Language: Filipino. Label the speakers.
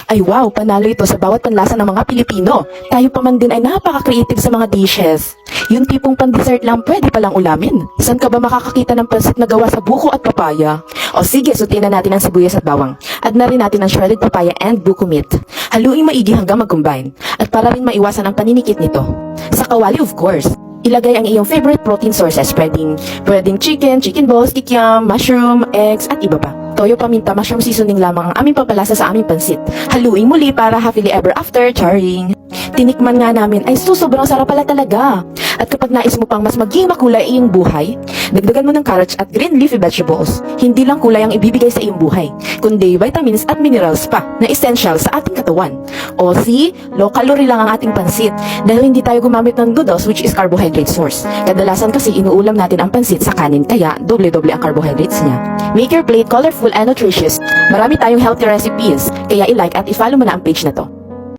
Speaker 1: Ay wow, panalo ito sa bawat panlasa ng mga Pilipino. Tayo pa man din ay napaka-creative sa mga dishes. Yung tipong pan-dessert lang pwede palang ulamin. Saan ka ba makakakita ng pansit na gawa sa buko at papaya? O sige, sutin na natin ang sibuyas at bawang. Add na rin natin ang shredded papaya and buko meat. Haluing maigi hanggang mag-combine. At para rin maiwasan ang paninikit nito. Sa kawali of course. Ilagay ang iyong favorite protein sources. Pwedeng chicken balls, kikiam, mushroom, eggs, at iba pa. Toyo, paminta, mushroom seasoning lamang ang aming papalasa sa aming pansit. Haluin muli para happily ever after, charing. Tinikman nga namin ay sobrang sarap pala talaga. At kapag nais mo pang mas maging makulay iyong buhay, dagdagan mo ng carrots at green leafy vegetables. Hindi lang kulay ang ibibigay sa iyong buhay, kundi vitamins at minerals pa na essential sa ating katawan. O see, low calorie lang ang ating pansit dahil hindi tayo gumamit ng noodles which is carbohydrate source. Kadalasan kasi inuulam natin ang pansit sa kanin kaya doble-doble ang carbohydrates niya. Make your plate colorful and nutritious. Marami tayong healthy recipes, kaya i-like at i-follow mo na ang page na to.